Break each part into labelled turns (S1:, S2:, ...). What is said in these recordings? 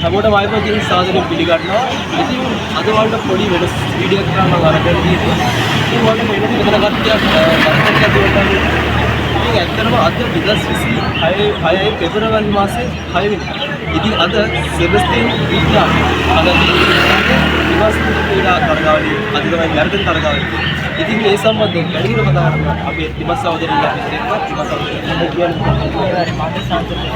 S1: හැමෝටම ආයෙත් ඉතින් සාදරයෙන් පිළිගන්නවා. ඉතින් අද වලට පොඩි වෙනස් වීඩියෝ එකක් කරන්න අරගෙන තියෙනවා. ඉතින් වලට මෙන්න මෙතන කට්ටියක් කරකට්ටියක් දුවනවා. ඉතින් ඇත්තටම අද 2026 පෙබරවාරි මාසේ 6 වෙනිදා. ඉතින් අද සෙබස්තියන් ක්‍රීඩා ක්‍රීඩා තරගාවලිය අද තමයි මැරතන් තරගාවලිය. ඉතින් මේ සම්බන්ධයෙන් වැඩිහිටියව කතා කරනවා අපේ තිබස් සහෝදරිය අපිත් එක්ක තිබස් සහෝදරිය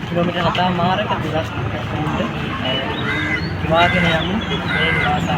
S2: किलोमीटर होता है हमारा का 10 किलोमीटर वागने हम एक रास्ता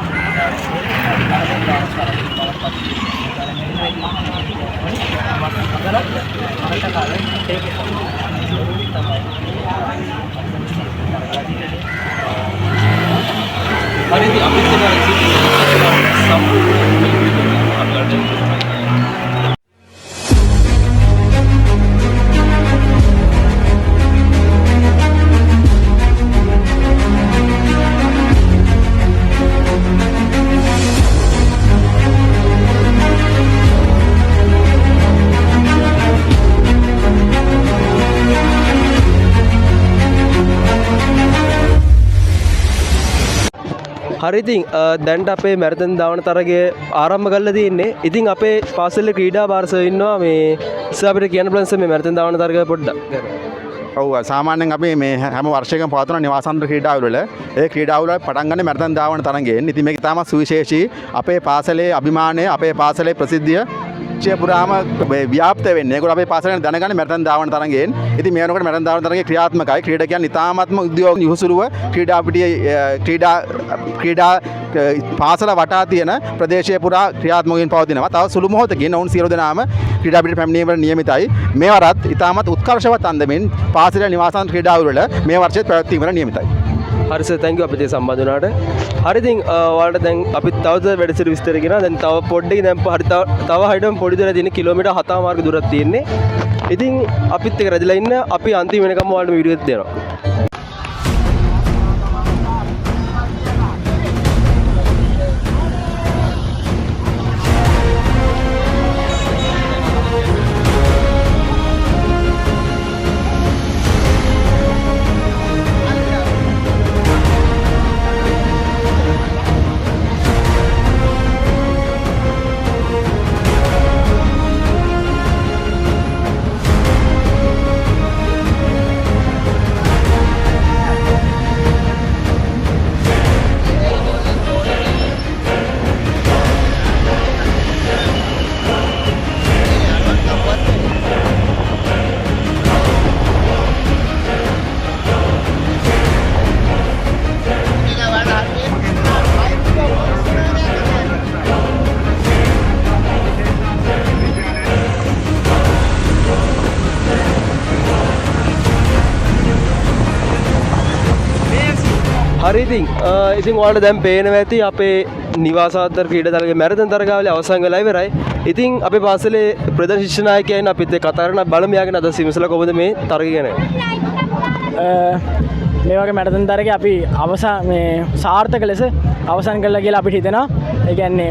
S1: හරි ඉතින් දැන්ට අපේ මැරතන් ධාවන තරගය ආරම්භ කරලා තියෙන්නේ. ඉතින් අපේ පාසලේ ක්‍රීඩා පාර්ශවය ඉන්නවා මේ අපිට කියන්න පුළුවන් මේ මැරතන් ධාවන තරගය පොඩ්ඩක්.
S3: ඔව් සාමාන්‍යයෙන් අපි මේ හැම වර්ෂයකම පවත්වන නිවාසාන්තර ක්‍රීඩාවල ඒ ක්‍රීඩාවල පටන් ගන්න මැරතන් ධාවන තරගයෙන්. ඉතින් මේක තාමත් සුවිශේෂී අපේ පාසලේ අභිමානය අපේ පාසලේ ප්‍රසිද්ධිය පුරාම ව්‍යාප්ත වෙන්නේ. ඒගොල්ලෝ අපේ පාසලෙන් දැනගන්නේ මැරතන් ධාවන තරගයෙන්. ඉතින් මේ වෙනකොට මැරතන් ධාවන තරගය ක්‍රියාත්මකයි. ක්‍රීඩකයන් ඉතාමත්ම උද්‍යෝග යොහුසුලුව ක්‍රීඩා පාසල වටා තියෙන ප්‍රදේශය පුරා ක්‍රියාත්මකව පවතිනවා. තව සුළු මොහොතකින් ඔවුන් සියලු දෙනාම ක්‍රීඩා පිට පැමිණීමට නියමිතයි. මේ වරත් ඉතාමත් උත්කර්ෂවත් අන්දමින් පාසලේ නිවාසාන්තර ක්‍රීඩාවල මේ වර්ෂයේත් පැවැත්වීමට නියමිතයි.
S1: හරි සර් තැන්ක් යූ අපිට සම්බන්ධ වුණාට. හරි ඉතින් ඔයාලට දැන් අපි තවද වැඩසටහන විස්තර කරනවා. දැන් තව පොඩ්ඩකින් දැන් හරි තව හයිටම පොඩි දුර තියෙන කිලෝමීටර් 7 මාර්ග දුරක් තියෙන්නේ. ඉතින් අපිත් එක්ක රැඳිලා ඉන්න අපි අන්තිම වෙනකම් ඔයාලට වීඩියෝ එකක් දෙනවා. හරි ඉතින් ඔයාලට දැන් පේනවා ඇති අපේ නිවාසාන්තර ක්‍රීඩා තරගයේ මැරතන් තරගාවලිය අවසන් වෙලා ඉවරයි. ඉතින් අපේ පාසලේ ප්‍රධාන ශිෂ්‍ය නායකයන් අපිත් එක්ක කතා කරන බලමු යාගෙන අද සිමසලා කොහොමද මේ තරගය ගැන.
S2: මේ වගේ මැරතන් තරගය අපි සාර්ථක ලෙස අවසන් කළා කියලා අපිට හිතෙනවා. ඒ කියන්නේ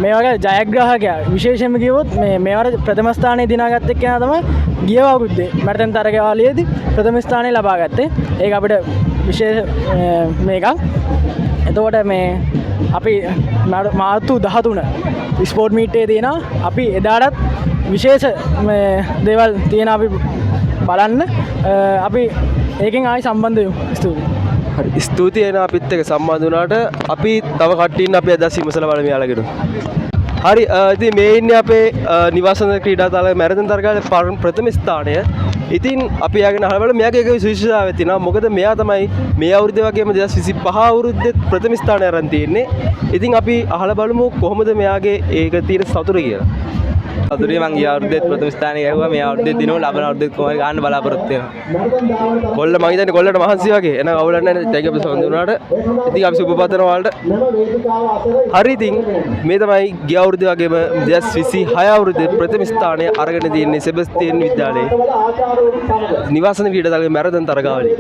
S2: මේ වගේ ජයග්‍රාහකයා විශේෂයෙන්ම කිව්වොත් මේ වර ප්‍රථම ස්ථානයේ දිනාගත්ත එක්කෙනා තමයි ගිය අවුරුද්දේ මැරතන් තරගාවලියේදී ප්‍රථම ස්ථානය ලබා ගත්තේ. ඒක අපිට විශේෂ මේකක්. එතකොට අපි මාර්තු 13 ස්පෝර්ට් මීට් එකේ තියෙනවා. අපි එදාටත් විශේෂ දේවල් තියෙන අපි බලන්න අපි ඒකෙන් ආයි සම්බන්ධ වෙමු. ස්තුතියි.
S1: හරි ස්තුතියි එන අපිත් එක්ක සම්බන්ධ වුණාට අපි තව කට්ටිය ඉන්න අපි අද සිමසලා බලමු යාළුවගෙන. හරි ඉතින් මේ ඉන්නේ අපේ නිවාසාන්තර ක්‍රීඩා තරගයේ මැරතන් තරගයේ ප්‍රථම ස්ථානය. ඉතින් අපි යාගෙන අහලා බලමු මෙයාගේ එක විශේෂතාවය තියෙනවා. මොකද මෙයා තමයි මේ අවුරුද්දේ වගේම 2025 අවුරුද්දේ ප්‍රථම ස්ථානය අරන් තියෙන්නේ. ඉතින් අපි අහලා බලමු කොහොමද මෙයාගේ ඒක තියෙන සතුට කියලා.
S4: අතුරේ මං ගිය අවුරුද්දේ ප්‍රථම ස්ථානය ගැහුවා. මේ අවුරුද්දේ දිනුව ලබන අවුරුද්දේත් කොහොමද ගන්න බලාපොරොත්තු වෙනවා.
S1: කොල්ල මං හිතන්නේ කොල්ලට මහන්සි වගේ. එහෙනම් අවුලක් නැහැ. තැන්ක් යූ සම්බන්ධ වුණාට. ඉතින් අපි සුබ පතනවා ඔයාලට. හරි ඉතින් මේ තමයි ගිය අවුරුද්දේ වගේම 2026 අවුරුද්දේ ප්‍රථම ස්ථානය අරගෙන තියෙන්නේ සෙබස්තියන් විද්‍යාලයේ නිවාසන ක්‍රීඩාංගණයේ මැරතන් තරගාවලිය.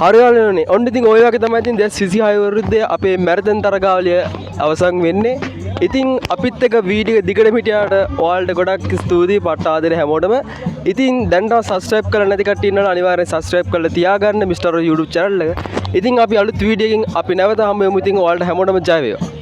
S1: හරියල්ලනේ. ඔන්න ඉතින් ඔය වගේ තමයි ඉතින් 2026 අවුරුද්දේ අපේ මැරතන් තරගාවලිය අවසන් වෙන්නේ. ඉතින් අපිත් එක වීඩියෝ දිගටම හිටියාට ඔයාලට ගොඩක් ස්තුතියි පට්ට ආදරේ හැමෝටම. ඉතින් දැන් තව සබ්ස්ක්‍රයිබ් කරලා නැති කට්ටිය ඉන්නවා අනිවාර්යෙන් සබ්ස්ක්‍රයිබ් කරලා තියාගන්න මිස්ටර් YouTube channel එක. ඉතින් අපි අලුත් වීඩියෝ එකකින් අපි නැවත හමු වෙමු. ඉතින් ඔයාලට හැමෝටම ජය වේවා.